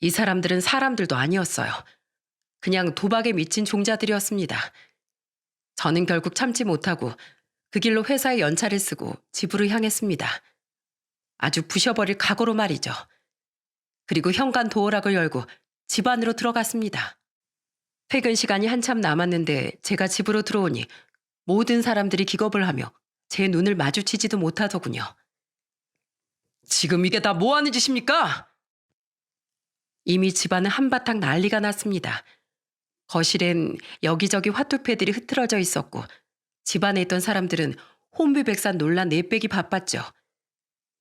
이 사람들은 사람들도 아니었어요. 그냥 도박에 미친 종자들이었습니다. 저는 결국 참지 못하고 그 길로 회사에 연차를 쓰고 집으로 향했습니다. 아주 부셔버릴 각오로 말이죠. 그리고 현관 도어락을 열고 집 안으로 들어갔습니다. 퇴근 시간이 한참 남았는데 제가 집으로 들어오니 모든 사람들이 기겁을 하며 제 눈을 마주치지도 못하더군요. 지금 이게 다 뭐 하는 짓입니까? 이미 집안은 한바탕 난리가 났습니다. 거실엔 여기저기 화투패들이 흐트러져 있었고 집안에 있던 사람들은 혼비백산 놀라 내빼기 바빴죠.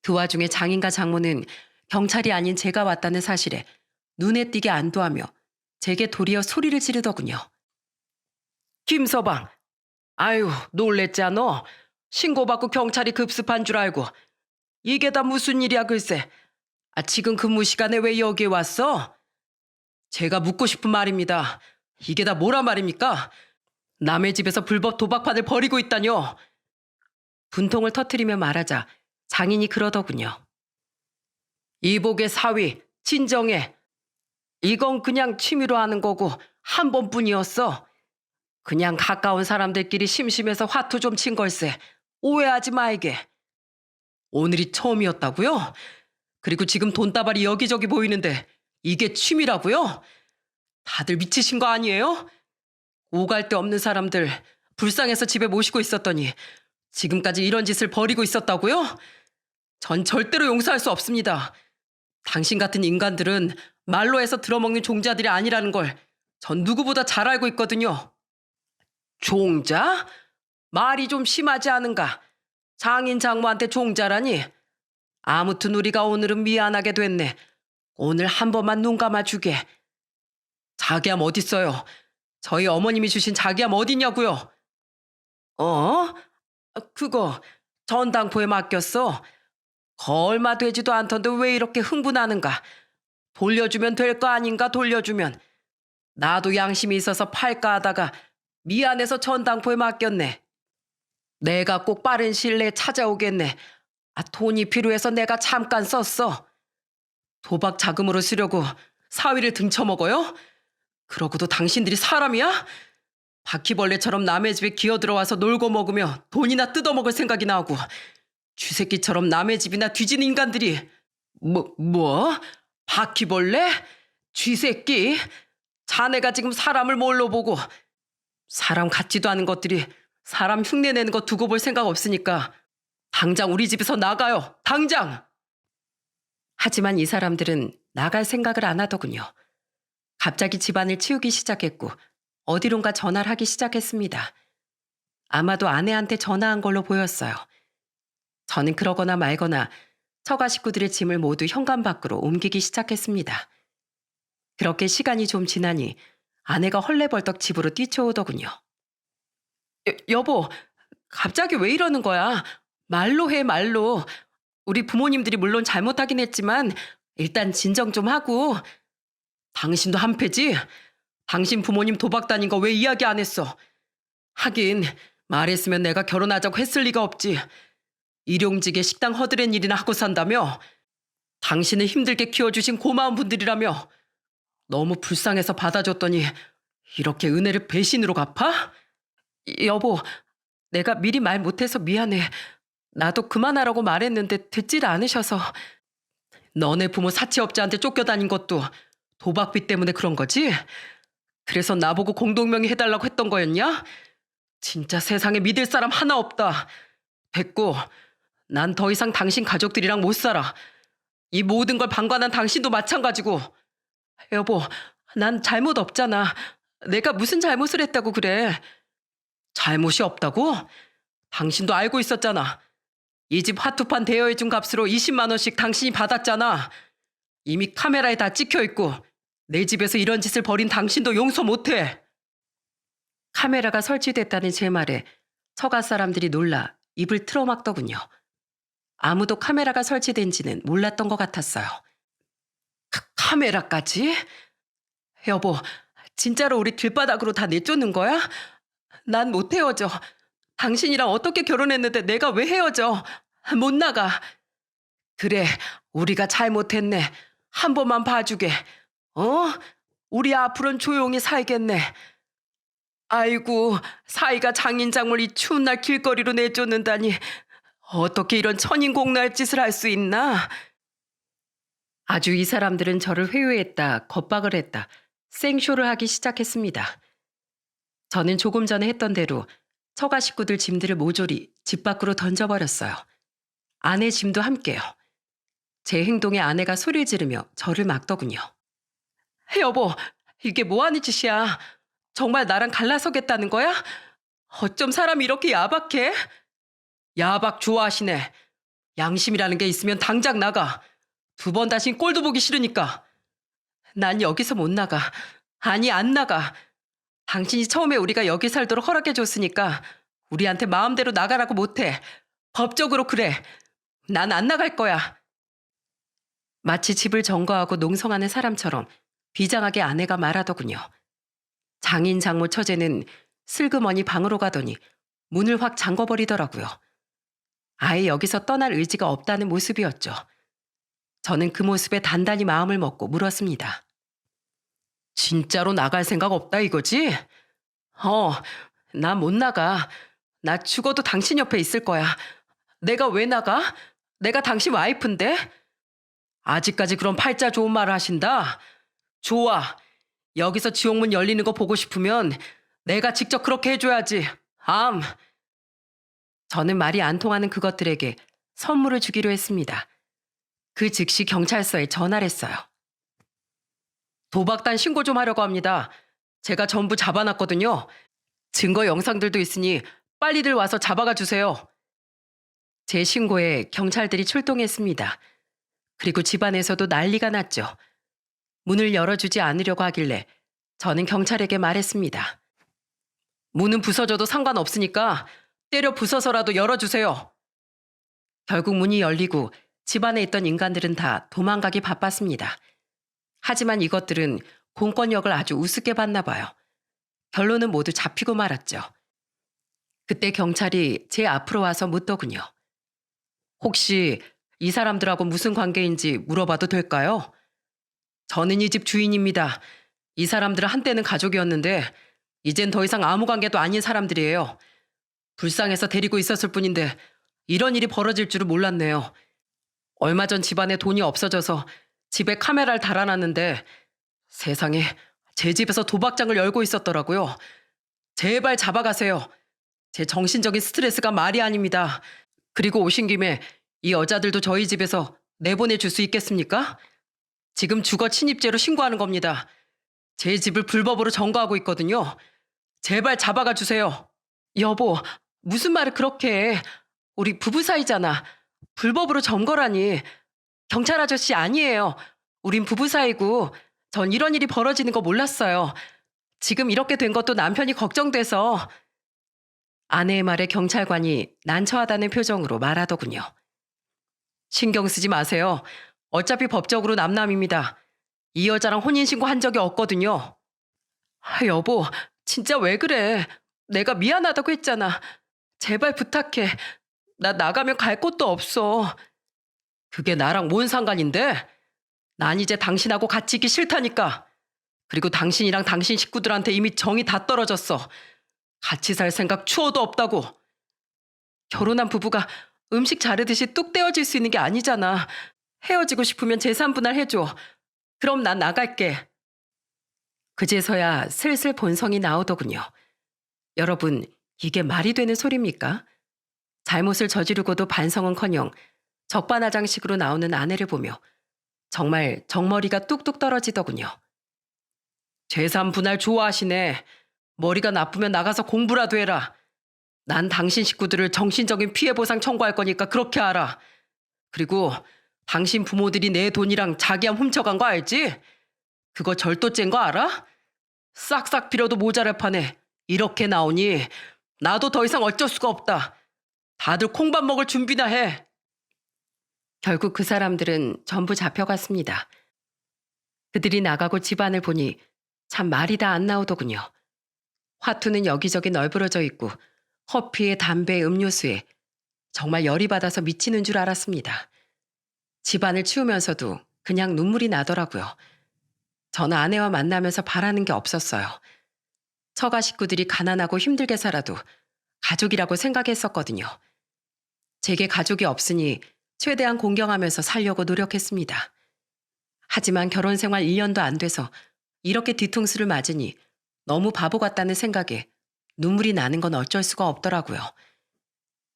그 와중에 장인과 장모는 경찰이 아닌 제가 왔다는 사실에 눈에 띄게 안도하며 제게 도리어 소리를 지르더군요. 김서방, 아유 놀랬잖아. 신고받고 경찰이 급습한 줄 알고. 이게 다 무슨 일이야 글쎄. 지금 근무 시간에 왜 여기에 왔어? 제가 묻고 싶은 말입니다. 이게 다 뭐란 말입니까? 남의 집에서 불법 도박판을 벌이고 있다뇨. 분통을 터뜨리며 말하자 장인이 그러더군요. 이복의 사위, 진정해. 이건 그냥 취미로 하는 거고 한 번뿐이었어. 그냥 가까운 사람들끼리 심심해서 화투 좀 친 걸세. 오해하지 말게. 오늘이 처음이었다고요? 그리고 지금 돈다발이 여기저기 보이는데 이게 취미라고요? 다들 미치신 거 아니에요? 오갈 데 없는 사람들 불쌍해서 집에 모시고 있었더니 지금까지 이런 짓을 벌이고 있었다고요? 전 절대로 용서할 수 없습니다. 당신 같은 인간들은 말로 해서 들어먹는 종자들이 아니라는 걸 전 누구보다 잘 알고 있거든요. 종자? 말이 좀 심하지 않은가? 장인 장모한테 종자라니? 아무튼 우리가 오늘은 미안하게 됐네. 오늘 한 번만 눈 감아주게. 자기암 어딨어요? 저희 어머님이 주신 자기암 어디냐고요? 그거 전당포에 맡겼어. 얼마 되지도 않던데 왜 이렇게 흥분하는가? 돌려주면 될 거 아닌가 돌려주면. 나도 양심이 있어서 팔까 하다가 미안해서 전당포에 맡겼네. 내가 꼭 빠른 시일 내에 찾아오겠네. 돈이 필요해서 내가 잠깐 썼어. 도박 자금으로 쓰려고 사위를 등쳐먹어요? 그러고도 당신들이 사람이야? 바퀴벌레처럼 남의 집에 기어들어와서 놀고 먹으며 돈이나 뜯어먹을 생각이 나고 쥐새끼처럼 남의 집이나 뒤지는 인간들이. 뭐? 바퀴벌레? 쥐새끼? 자네가 지금 사람을 뭘로 보고. 사람 같지도 않은 것들이 사람 흉내내는 거 두고 볼 생각 없으니까 당장 우리 집에서 나가요. 당장! 하지만 이 사람들은 나갈 생각을 안 하더군요. 갑자기 집안을 치우기 시작했고 어디론가 전화를 하기 시작했습니다. 아마도 아내한테 전화한 걸로 보였어요. 저는 그러거나 말거나 처가 식구들의 짐을 모두 현관 밖으로 옮기기 시작했습니다. 그렇게 시간이 좀 지나니 아내가 헐레벌떡 집으로 뛰쳐오더군요. 여보, 갑자기 왜 이러는 거야? 말로 해, 말로. 우리 부모님들이 물론 잘못하긴 했지만 일단 진정 좀 하고. 당신도 한패지? 당신 부모님 도박 다닌 거 왜 이야기 안 했어? 하긴 말했으면 내가 결혼하자고 했을 리가 없지. 일용직에 식당 허드렛 일이나 하고 산다며? 당신을 힘들게 키워주신 고마운 분들이라며? 너무 불쌍해서 받아줬더니 이렇게 은혜를 배신으로 갚아? 여보, 내가 미리 말 못해서 미안해. 나도 그만하라고 말했는데 듣질 않으셔서. 너네 부모 사채업자한테 쫓겨다닌 것도 도박비 때문에 그런 거지? 그래서 나보고 공동명의 해달라고 했던 거였냐? 진짜 세상에 믿을 사람 하나 없다. 됐고, 난 더 이상 당신 가족들이랑 못 살아. 이 모든 걸 방관한 당신도 마찬가지고. 여보, 난 잘못 없잖아. 내가 무슨 잘못을 했다고 그래. 잘못이 없다고? 당신도 알고 있었잖아. 이 집 화투판 대여해준 값으로 20만 원씩 당신이 받았잖아. 이미 카메라에 다 찍혀있고 내 집에서 이런 짓을 벌인 당신도 용서 못해. 카메라가 설치됐다는 제 말에 처가 사람들이 놀라 입을 틀어막더군요. 아무도 카메라가 설치된지는 몰랐던 것 같았어요. 카메라까지? 여보, 진짜로 우리 길바닥으로 다 내쫓는 거야? 난 못 헤어져. 당신이랑 어떻게 결혼했는데 내가 왜 헤어져? 못 나가. 그래, 우리가 잘못했네. 한 번만 봐주게. 우리 앞으로는 조용히 살겠네. 아이고, 사이가 장인장물 이 추운 날 길거리로 내쫓는다니. 어떻게 이런 천인공노할 짓을 할 수 있나? 아주 이 사람들은 저를 회유했다, 겁박을 했다, 생쇼를 하기 시작했습니다. 저는 조금 전에 했던 대로 처가 식구들 짐들을 모조리 집 밖으로 던져버렸어요. 아내 짐도 함께요. 제 행동에 아내가 소리를 지르며 저를 막더군요. 여보, 이게 뭐하는 짓이야? 정말 나랑 갈라서겠다는 거야? 어쩜 사람이 이렇게 야박해? 야박 좋아하시네. 양심이라는 게 있으면 당장 나가. 두 번 다신 꼴도 보기 싫으니까. 난 여기서 못 나가. 아니, 안 나가. 당신이 처음에 우리가 여기 살도록 허락해줬으니까 우리한테 마음대로 나가라고 못해. 법적으로 그래. 난 안 나갈 거야. 마치 집을 점거하고 농성하는 사람처럼 비장하게 아내가 말하더군요. 장인 장모 처제는 슬그머니 방으로 가더니 문을 확 잠궈버리더라고요. 아예 여기서 떠날 의지가 없다는 모습이었죠. 저는 그 모습에 단단히 마음을 먹고 물었습니다. 진짜로 나갈 생각 없다 이거지? 나 못 나가. 나 죽어도 당신 옆에 있을 거야. 내가 왜 나가? 내가 당신 와이프인데? 아직까지 그런 팔자 좋은 말을 하신다? 좋아. 여기서 지옥문 열리는 거 보고 싶으면 내가 직접 그렇게 해줘야지. 저는 말이 안 통하는 그것들에게 선물을 주기로 했습니다. 그 즉시 경찰서에 전화를 했어요. 도박단 신고 좀 하려고 합니다. 제가 전부 잡아놨거든요. 증거 영상들도 있으니 빨리들 와서 잡아가 주세요. 제 신고에 경찰들이 출동했습니다. 그리고 집안에서도 난리가 났죠. 문을 열어주지 않으려고 하길래 저는 경찰에게 말했습니다. 문은 부서져도 상관없으니까 때려 부숴서라도 열어주세요. 결국 문이 열리고 집안에 있던 인간들은 다 도망가기 바빴습니다. 하지만 이것들은 공권력을 아주 우습게 봤나 봐요. 결론은 모두 잡히고 말았죠. 그때 경찰이 제 앞으로 와서 묻더군요. 혹시 이 사람들하고 무슨 관계인지 물어봐도 될까요? 저는 이 집 주인입니다. 이 사람들은 한때는 가족이었는데 이젠 더 이상 아무 관계도 아닌 사람들이에요. 불쌍해서 데리고 있었을 뿐인데 이런 일이 벌어질 줄은 몰랐네요. 얼마 전 집안에 돈이 없어져서 집에 카메라를 달아놨는데 세상에 제 집에서 도박장을 열고 있었더라고요. 제발 잡아가세요. 제 정신적인 스트레스가 말이 아닙니다. 그리고 오신 김에 이 여자들도 저희 집에서 내보내줄 수 있겠습니까? 지금 주거 침입죄로 신고하는 겁니다. 제 집을 불법으로 점거하고 있거든요. 제발 잡아가 주세요. 여보, 무슨 말을 그렇게 해. 우리 부부 사이잖아. 불법으로 점거라니. 경찰 아저씨 아니에요. 우린 부부 사이고 전 이런 일이 벌어지는 거 몰랐어요. 지금 이렇게 된 것도 남편이 걱정돼서. 아내의 말에 경찰관이 난처하다는 표정으로 말하더군요. 신경 쓰지 마세요. 어차피 법적으로 남남입니다. 이 여자랑 혼인신고 한 적이 없거든요. 여보, 진짜 왜 그래? 내가 미안하다고 했잖아. 제발 부탁해. 나 나가면 갈 곳도 없어. 그게 나랑 뭔 상관인데? 난 이제 당신하고 같이 있기 싫다니까. 그리고 당신이랑 당신 식구들한테 이미 정이 다 떨어졌어. 같이 살 생각 추워도 없다고. 결혼한 부부가 음식 자르듯이 뚝 떼어질 수 있는 게 아니잖아. 헤어지고 싶으면 재산 분할 해줘. 그럼 난 나갈게. 그제서야 슬슬 본성이 나오더군요. 여러분, 이게 말이 되는 소리입니까? 잘못을 저지르고도 반성은커녕 적반하장식으로 나오는 아내를 보며 정말 정머리가 뚝뚝 떨어지더군요. 재산 분할 좋아하시네. 머리가 나쁘면 나가서 공부라도 해라. 난 당신 식구들을 정신적인 피해 보상 청구할 거니까 그렇게 알아. 그리고 당신 부모들이 내 돈이랑 자기함 훔쳐간 거 알지? 그거 절도죄인 거 알아? 싹싹 빌어도 모자랄 판에 이렇게 나오니 나도 더 이상 어쩔 수가 없다. 다들 콩밥 먹을 준비나 해. 결국 그 사람들은 전부 잡혀갔습니다. 그들이 나가고 집안을 보니 참 말이 다 안 나오더군요. 화투는 여기저기 널브러져 있고 커피에 담배에 음료수에 정말 열이 받아서 미치는 줄 알았습니다. 집안을 치우면서도 그냥 눈물이 나더라고요. 저는 아내와 만나면서 바라는 게 없었어요. 처가 식구들이 가난하고 힘들게 살아도 가족이라고 생각했었거든요. 제게 가족이 없으니 최대한 공경하면서 살려고 노력했습니다. 하지만 결혼 생활 1년도 안 돼서 이렇게 뒤통수를 맞으니 너무 바보 같다는 생각에 눈물이 나는 건 어쩔 수가 없더라고요.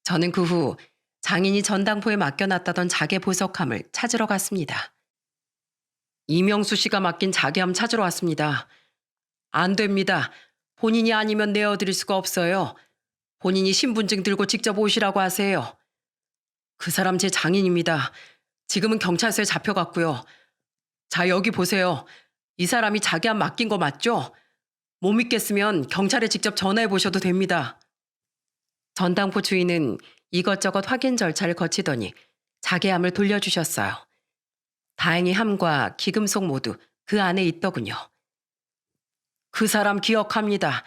저는 그 후 장인이 전당포에 맡겨놨다던 자개 보석함을 찾으러 갔습니다. 이명수 씨가 맡긴 자개함 찾으러 왔습니다. 안 됩니다. 본인이 아니면 내어드릴 수가 없어요. 본인이 신분증 들고 직접 오시라고 하세요. 그 사람 제 장인입니다. 지금은 경찰서에 잡혀갔고요. 자, 여기 보세요. 이 사람이 자개함 맡긴 거 맞죠? 못 믿겠으면 경찰에 직접 전화해 보셔도 됩니다. 전당포 주인은 이것저것 확인 절차를 거치더니 자개함을 돌려주셨어요. 다행히 함과 기금속 모두 그 안에 있더군요. 그 사람 기억합니다.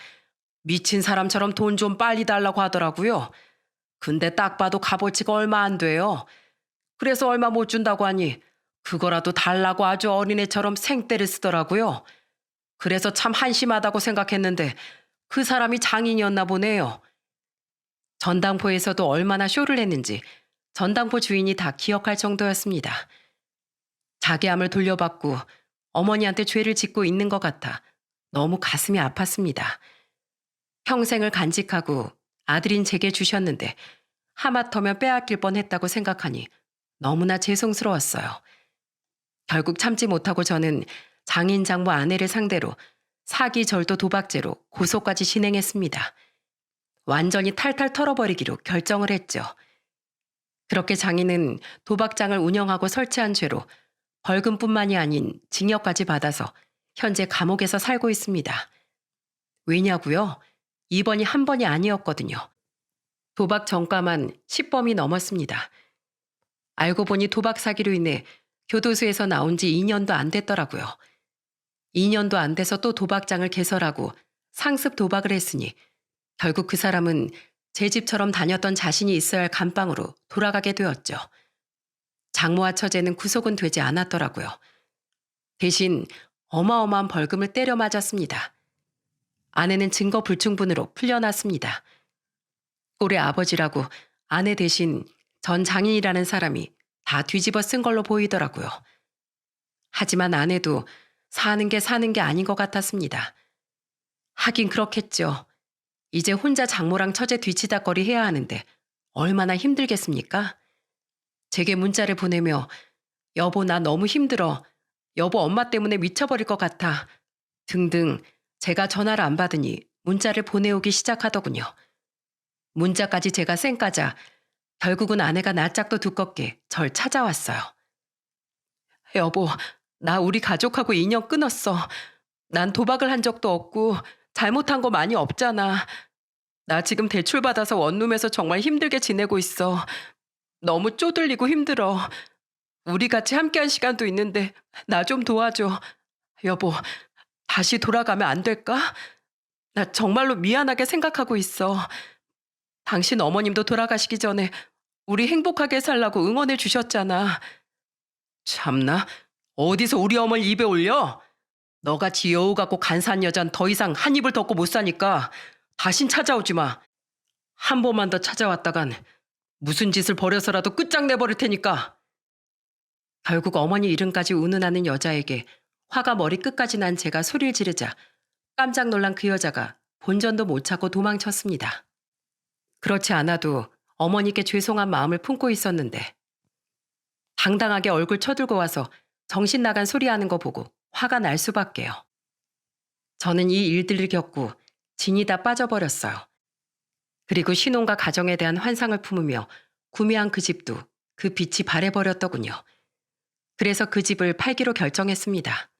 미친 사람처럼 돈 좀 빨리 달라고 하더라고요. 근데 딱 봐도 값어치가 얼마 안 돼요. 그래서 얼마 못 준다고 하니 그거라도 달라고 아주 어린애처럼 생떼를 쓰더라고요. 그래서 참 한심하다고 생각했는데 그 사람이 장인이었나 보네요. 전당포에서도 얼마나 쇼를 했는지 전당포 주인이 다 기억할 정도였습니다. 자개함을 돌려받고 어머니한테 죄를 짓고 있는 것 같아 너무 가슴이 아팠습니다. 평생을 간직하고 아들인 제게 주셨는데 하마터면 빼앗길 뻔했다고 생각하니 너무나 죄송스러웠어요. 결국 참지 못하고 저는 장인 장모 아내를 상대로 사기 절도 도박죄로 고소까지 진행했습니다. 완전히 탈탈 털어버리기로 결정을 했죠. 그렇게 장인은 도박장을 운영하고 설치한 죄로 벌금뿐만이 아닌 징역까지 받아서 현재 감옥에서 살고 있습니다. 왜냐고요? 이번이 한 번이 아니었거든요. 도박 전과만 10범이 넘었습니다. 알고 보니 도박 사기로 인해 교도소에서 나온 지 2년도 안 됐더라고요. 2년도 안 돼서 또 도박장을 개설하고 상습 도박을 했으니 결국 그 사람은 제 집처럼 다녔던 자신이 있어야 할 감방으로 돌아가게 되었죠. 장모와 처제는 구속은 되지 않았더라고요. 대신 어마어마한 벌금을 때려 맞았습니다. 아내는 증거 불충분으로 풀려났습니다. 꼴의 아버지라고 아내 대신 전 장인이라는 사람이 다 뒤집어 쓴 걸로 보이더라고요. 하지만 아내도 사는 게 아닌 것 같았습니다. 하긴 그렇겠죠. 이제 혼자 장모랑 처제 뒤치다거리 해야 하는데 얼마나 힘들겠습니까? 제게 문자를 보내며 여보 나 너무 힘들어. 여보 엄마 때문에 미쳐버릴 것 같아. 등등 제가 전화를 안 받으니 문자를 보내오기 시작하더군요. 문자까지 제가 쌩까자 결국은 아내가 낯짝도 두껍게 절 찾아왔어요. 여보, 나 우리 가족하고 인연 끊었어. 난 도박을 한 적도 없고 잘못한 거 많이 없잖아. 나 지금 대출받아서 원룸에서 정말 힘들게 지내고 있어. 너무 쪼들리고 힘들어. 우리 같이 함께한 시간도 있는데 나 좀 도와줘. 여보, 다시 돌아가면 안 될까? 나 정말로 미안하게 생각하고 있어. 당신 어머님도 돌아가시기 전에 우리 행복하게 살라고 응원해 주셨잖아. 참나, 어디서 우리 어머니 입에 올려? 너같이 여우 같고 간사한 여잔 더 이상 한 입을 덮고 못 사니까 다신 찾아오지 마. 한 번만 더 찾아왔다간 무슨 짓을 벌여서라도 끝장내버릴 테니까. 결국 어머니 이름까지 운운하는 여자에게 화가 머리끝까지 난 제가 소리를 지르자 깜짝 놀란 그 여자가 본전도 못 찾고 도망쳤습니다. 그렇지 않아도 어머니께 죄송한 마음을 품고 있었는데 당당하게 얼굴 쳐들고 와서 정신 나간 소리하는 거 보고 화가 날 수밖에요. 저는 이 일들을 겪고 진이 다 빠져버렸어요. 그리고 신혼과 가정에 대한 환상을 품으며 구매한 그 집도 그 빛이 바래버렸더군요. 그래서 그 집을 팔기로 결정했습니다.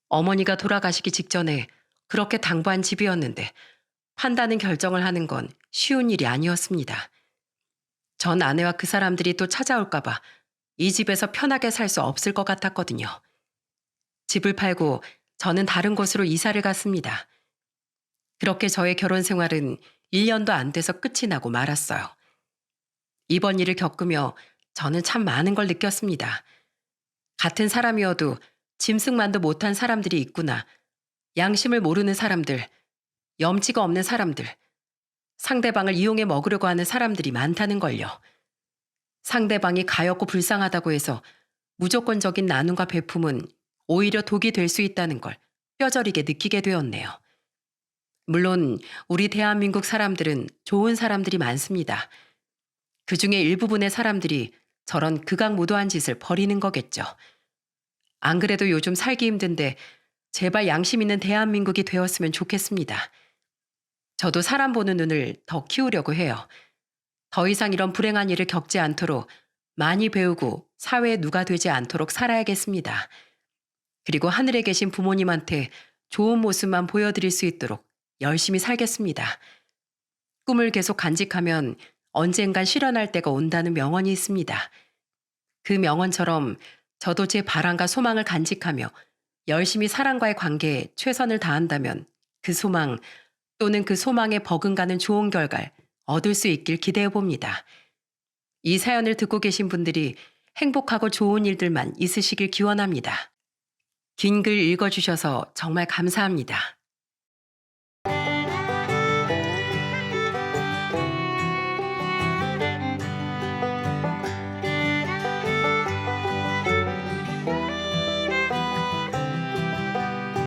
어머니가 돌아가시기 직전에 그렇게 당부한 집이었는데 판다는 결정을 하는 건 쉬운 일이 아니었습니다. 전 아내와 그 사람들이 또 찾아올까봐 이 집에서 편하게 살 수 없을 것 같았거든요. 집을 팔고 저는 다른 곳으로 이사를 갔습니다. 그렇게 저의 결혼 생활은 1년도 안 돼서 끝이 나고 말았어요. 이번 일을 겪으며 저는 참 많은 걸 느꼈습니다. 같은 사람이어도 짐승만도 못한 사람들이 있구나. 양심을 모르는 사람들, 염치가 없는 사람들, 상대방을 이용해 먹으려고 하는 사람들이 많다는 걸요. 상대방이 가엾고 불쌍하다고 해서 무조건적인 나눔과 베품은 오히려 독이 될 수 있다는 걸 뼈저리게 느끼게 되었네요. 물론 우리 대한민국 사람들은 좋은 사람들이 많습니다. 그중에 일부분의 사람들이 저런 극악무도한 짓을 벌이는 거겠죠. 안 그래도 요즘 살기 힘든데 제발 양심 있는 대한민국이 되었으면 좋겠습니다. 저도 사람 보는 눈을 더 키우려고 해요. 더 이상 이런 불행한 일을 겪지 않도록 많이 배우고 사회에 누가 되지 않도록 살아야겠습니다. 그리고 하늘에 계신 부모님한테 좋은 모습만 보여드릴 수 있도록 열심히 살겠습니다. 꿈을 계속 간직하면 언젠간 실현할 때가 온다는 명언이 있습니다. 그 명언처럼 저도 제 바람과 소망을 간직하며 열심히 사람과의 관계에 최선을 다한다면 그 소망 또는 그 소망에 버금가는 좋은 결과를 얻을 수 있길 기대해 봅니다. 이 사연을 듣고 계신 분들이 행복하고 좋은 일들만 있으시길 기원합니다. 긴 글 읽어주셔서 정말 감사합니다.